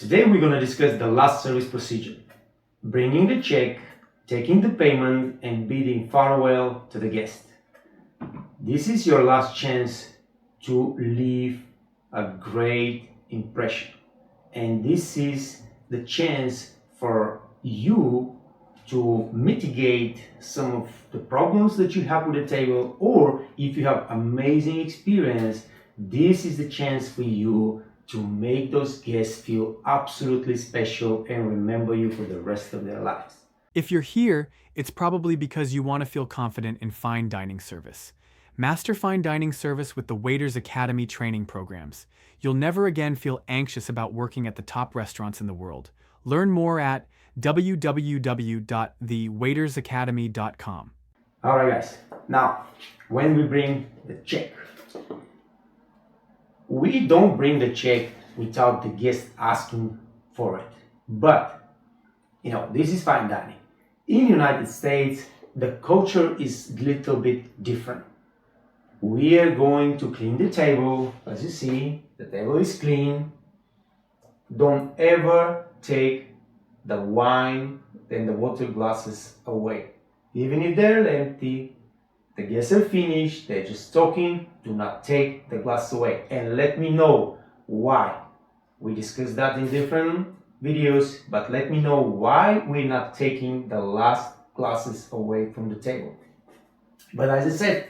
Today we're going to discuss the last service procedure, bringing the check, taking the payment, and bidding farewell to the guest. This is your last chance to leave a great impression, and this is the chance for you to mitigate some of the problems that you have with the table, or if you have amazing experience, this is the chance for you to make those guests feel absolutely special and remember you for the rest of their lives. If you're here, it's probably because you want to feel confident in fine dining service. Master fine dining service with the Waitress Academy training programs. You'll never again feel anxious about working at the top restaurants in the world. Learn more at www.thewaitersacademy.com. All right, guys. Now, when we bring the check, we don't bring the check without the guest asking for it. But, this is fine dining. In the United States, the culture is a little bit different. We are going to clean the table. As you see, the table is clean. Don't ever take the wine and the water glasses away. Even if they're empty, the guests are finished, they're just talking, do not take the glass away. And let me know why. We discussed that in different videos, but let me know why we're not taking the last glasses away from the table. But as I said,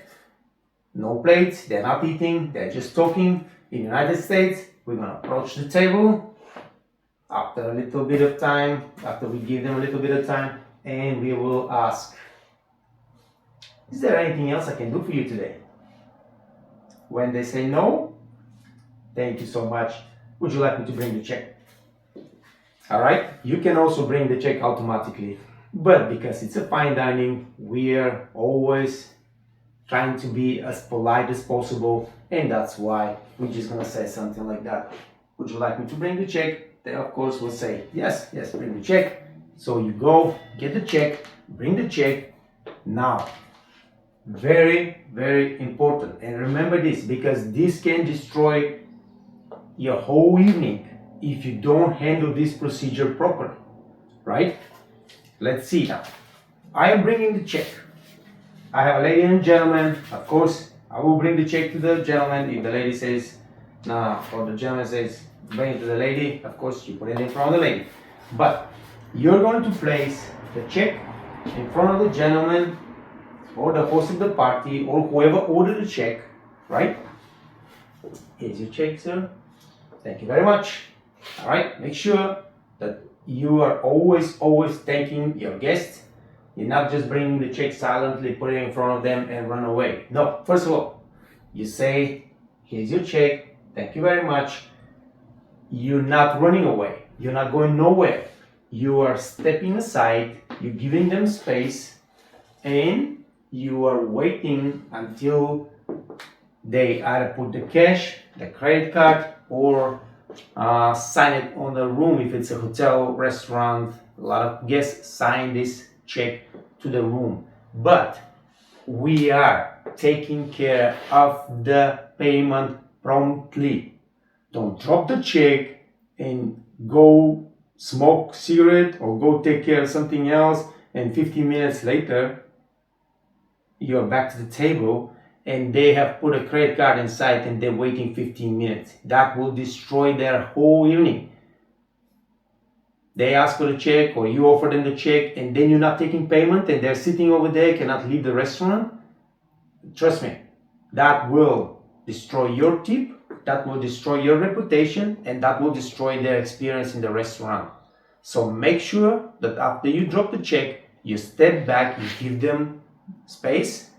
no plates, they're not eating, they're just talking. In the United States, we're going to approach the table after a little bit of time, after we give them a little bit of time, and we will ask, is there anything else I can do for you today? When they say no, thank you so much. Would you like me to bring the check? All right, you can also bring the check automatically, but because it's a fine dining, we're always trying to be as polite as possible, and that's why we're just gonna say something like that. Would you like me to bring the check? They of course will say, yes, bring the check. So you go, get the check, bring the check. Now, very, very important. And remember this, because this can destroy your whole evening if you don't handle this procedure properly, right? Let's see now. I am bringing the check. I have a lady and gentleman. Of course, I will bring the check to the gentleman. If the lady says, nah, or the gentleman says, bring it to the lady, of course, you put it in front of the lady. But you're going to place the check in front of the gentleman or the host of the party or whoever ordered the check, right? Here's your check, sir. Thank you very much. All right, make sure that you are always thanking your guests. You're not just bringing the check silently, put it in front of them and run away. No, first of all, you say, here's your check, thank you very much. You're not running away. You're not going nowhere. You are stepping aside, you're giving them space, and you are waiting until they either put the cash, the credit card, or sign it on the room. If it's a hotel, restaurant, a lot of guests sign this check to the room. But we are taking care of the payment promptly. Don't drop the check and go smoke cigarette or go take care of something else, and 15 minutes later you're back to the table and they have put a credit card inside and they're waiting 15 minutes. That will destroy their whole evening. They ask for the check or you offer them the check and then you're not taking payment and they're sitting over there, cannot leave the restaurant. Trust me, that will destroy your tip, that will destroy your reputation, and that will destroy their experience in the restaurant. So make sure that after you drop the check, you step back, you give them space,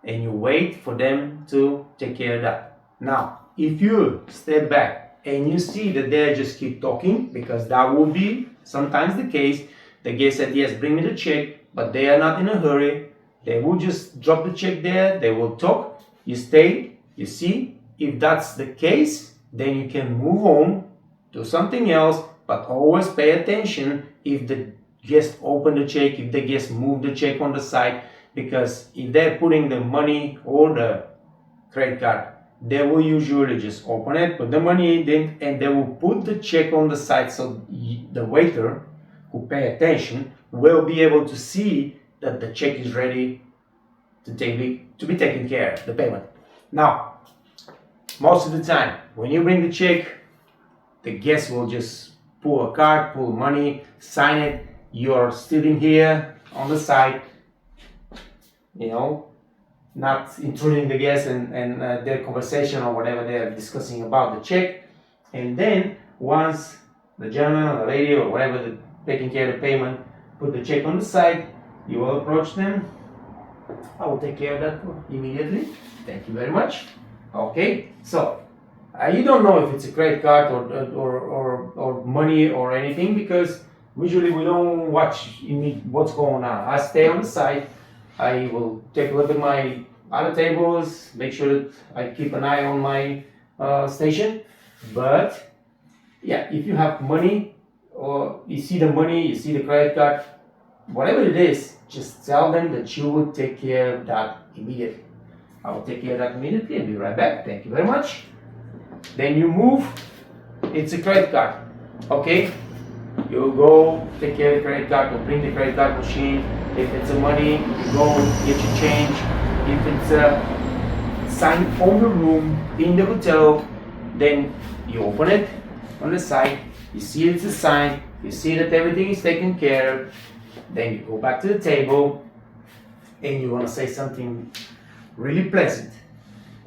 and you wait for them to take care of that. Now, if you step back and you see that they just keep talking, because that will be sometimes the case, the guest said, yes, bring me the check, but they are not in a hurry. They will just drop the check there, they will talk, you stay, you see. If that's the case, then you can move on, do something else, but always pay attention if the guest open the check, if the guest move the check on the side, because if they're putting the money or the credit card they will usually just open it, put the money in, and they will put the check on the side so the waiter who pay attention will be able to see that the check is ready to be taken care of, the payment. Now, most of the time, when you bring the check, the guest will just pull a card, pull money, sign it. You're sitting here on the side, not intruding the guests and their conversation or whatever they are discussing about the check. And then once the gentleman or the lady or whatever taking care of the payment put the check on the side, you will approach them. I will take care of that immediately. Thank you very much. Okay, so you don't know if it's a credit card or money or anything, because usually we don't watch what's going on. I stay on the side. I will take a look at my other tables, make sure that I keep an eye on my station. But yeah, if you have money or you see the money, you see the credit card, whatever it is, just tell them that you will take care of that immediately. I will take care of that immediately and be right back. Thank you very much. Then you move. It's a credit card. Okay? You go take care of the credit card, or bring the credit card machine. If it's a money, you go get your change. If it's a sign on the room in the hotel, then you open it on the side. You see it's a sign. You see that everything is taken care of. Then you go back to the table and you want to say something really pleasant.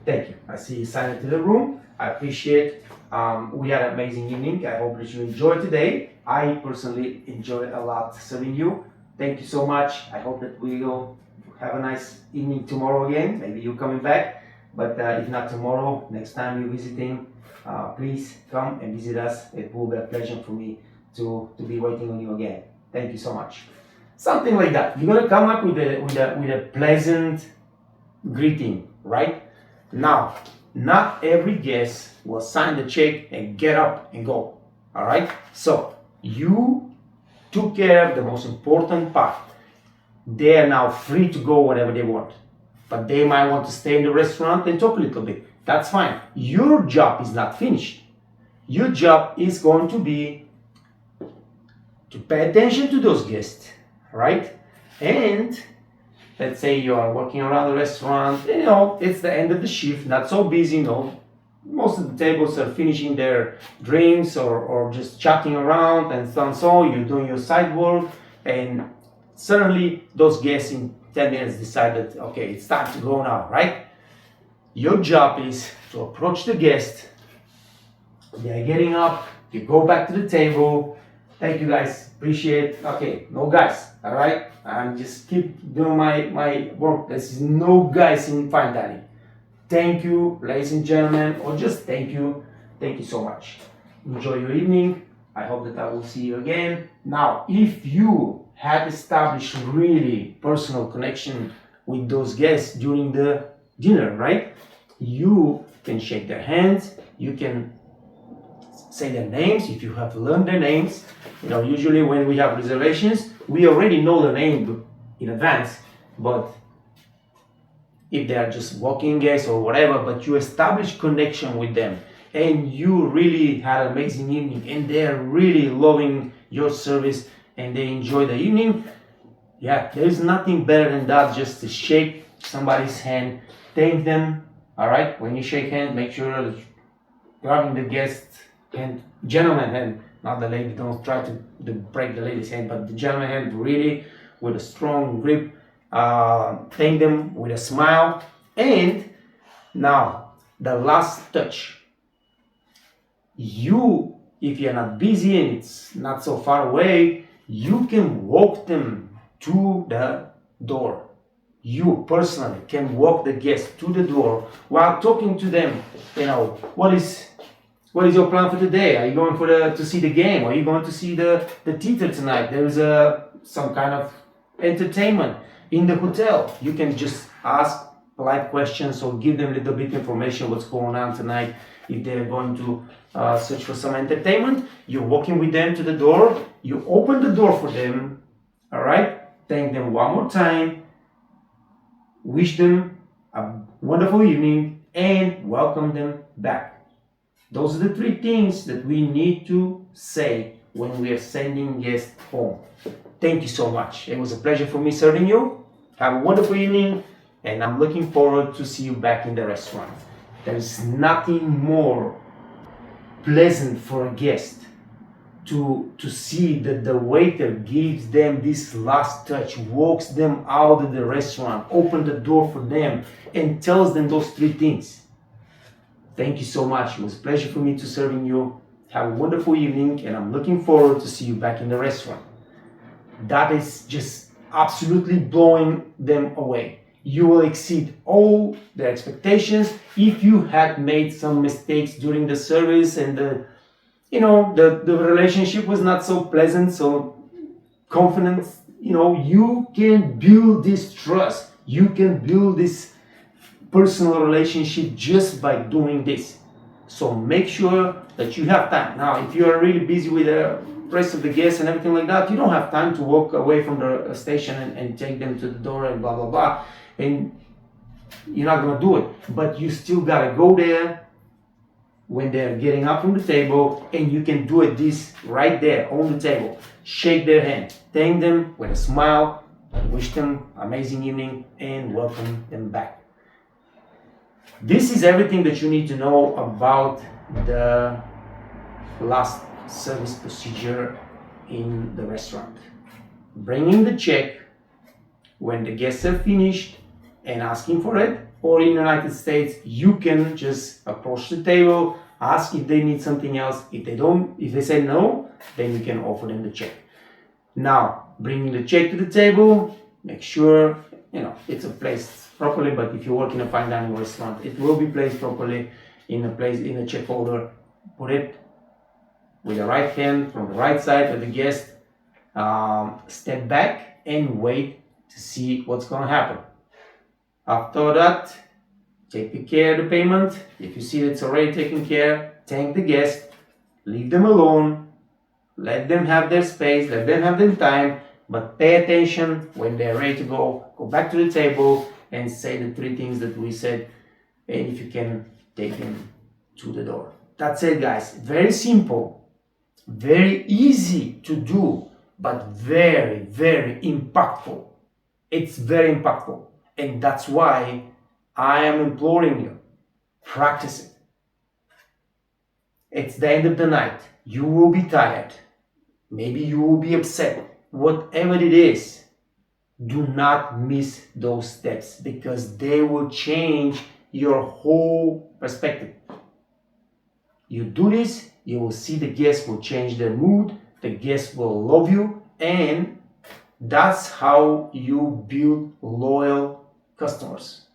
Thank you. I see you sign it to the room. I appreciate. We had an amazing evening. I hope that you enjoyed today. I personally enjoyed a lot serving you. Thank you so much. I hope that we will have a nice evening tomorrow again. Maybe you're coming back, but if not tomorrow, next time you're visiting, please come and visit us. It will be a pleasure for me to be waiting on you again. Thank you so much. Something like that. You're gonna come up with a pleasant greeting, right? Now, not every guest will sign the check and get up and go. All right? So you took care of the most important part. They are now free to go whenever they want, but they might want to stay in the restaurant and talk a little bit. That's fine. Your job is not finished. Your job is going to be to pay attention to those guests, right? And let's say you are working around the restaurant, it's the end of the shift, not so busy, most of the tables are finishing their drinks or just chatting around and so on. So you're doing your side work, and suddenly those guests in 10 minutes decide that, okay, it's time to go now, right? Your job is to approach the guest. They're getting up, you go back to the table. Thank you guys, appreciate it. Okay, no guys, all right? I'm just keep doing my work. There's no guys in fine dining. Thank you, ladies and gentlemen, or just thank you. Thank you so much. Enjoy your evening. I hope that I will see you again. Now, if you had established really personal connection with those guests during the dinner, right? You can shake their hands. You can say their names if you have learned their names. Usually when we have reservations, we already know the name in advance, but if they are just walking guests or whatever, but you establish connection with them and you really had an amazing evening and they're really loving your service and they enjoy the evening, yeah, there's nothing better than that, just to shake somebody's hand, thank them. All right, when you shake hands, make sure that grabbing the guest hand, gentleman hand, not the lady. Don't try to break the lady's hand, but the gentleman hand really with a strong grip. Thank them with a smile. And now the last touch. You, if you're not busy and it's not so far away, you can walk them to the door. You personally can walk the guest to the door while talking to them. What is your plan for today? Are you going to see the game? Are you going to see the theater tonight? There's some kind of entertainment in the hotel. You can just ask polite questions or give them a little bit information what's going on tonight. If they're going to search for some entertainment, you're walking with them to the door. You open the door for them. All right. Thank them one more time. Wish them a wonderful evening. and welcome them back. Those are the three things that we need to say when we are sending guests home. Thank you so much. It was a pleasure for me serving you. Have a wonderful evening, and I'm looking forward to see you back in the restaurant. There is nothing more pleasant for a guest to see that the waiter gives them this last touch, walks them out of the restaurant, opens the door for them, and tells them those three things. Thank you so much. It was a pleasure for me to serving you. Have a wonderful evening, and I'm looking forward to see you back in the restaurant. That is just absolutely blowing them away. You will exceed all their expectations. If you had made some mistakes during the service and the relationship was not so pleasant, so confidence, you can build this trust. You can build this personal relationship just by doing this. So make sure that you have time. Now, if you are really busy with the rest of the guests and everything like that, you don't have time to walk away from the station and take them to the door and blah, blah, blah. And you're not going to do it. But you still got to go there when they're getting up from the table, and you can do it this right there on the table. Shake their hand, thank them with a smile, wish them amazing evening, and welcome them back. This is everything that you need to know about the last service procedure in the restaurant. Bringing the check when the guests are finished and asking for it, or in the United States, you can just approach the table, ask if they need something else. If they say no, then you can offer them the check. Now, bringing the check to the table, make sure it's placed properly. But if you work in a fine dining restaurant, it will be placed properly in a check holder. Put it with the right hand from the right side of the guest. Step back and wait to see what's going to happen. After that, take care of the payment. If you see it's already taken care, thank the guest, leave them alone, let them have their space, let them have their time, but pay attention when they're ready to go back to the table and say the three things that we said, and if you can, take them to the door. That's it, guys. Very simple, very easy to do, but very, very impactful. It's very impactful. And that's why I am imploring you, practice it. It's the end of the night. You will be tired. Maybe you will be upset. Whatever it is, do not miss those steps, because they will change your whole perspective. You do this, you will see the guests will change their mood, the guests will love you, and that's how you build loyal customers.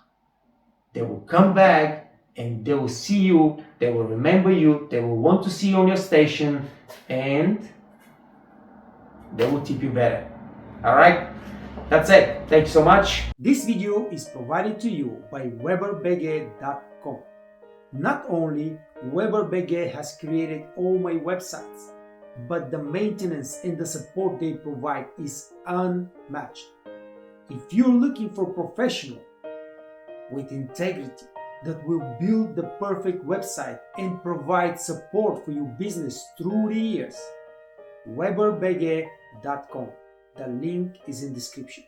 They will come back and they will see you, they will remember you, they will want to see you on your station, and they will tip you better. Alright? That's it. Thank you so much. This video is provided to you by WeberBG.com. Not only WeberBG has created all my websites, but the maintenance and the support they provide is unmatched. If you're looking for a professional with integrity that will build the perfect website and provide support for your business through the years, WeberBG.com. The link is in the description.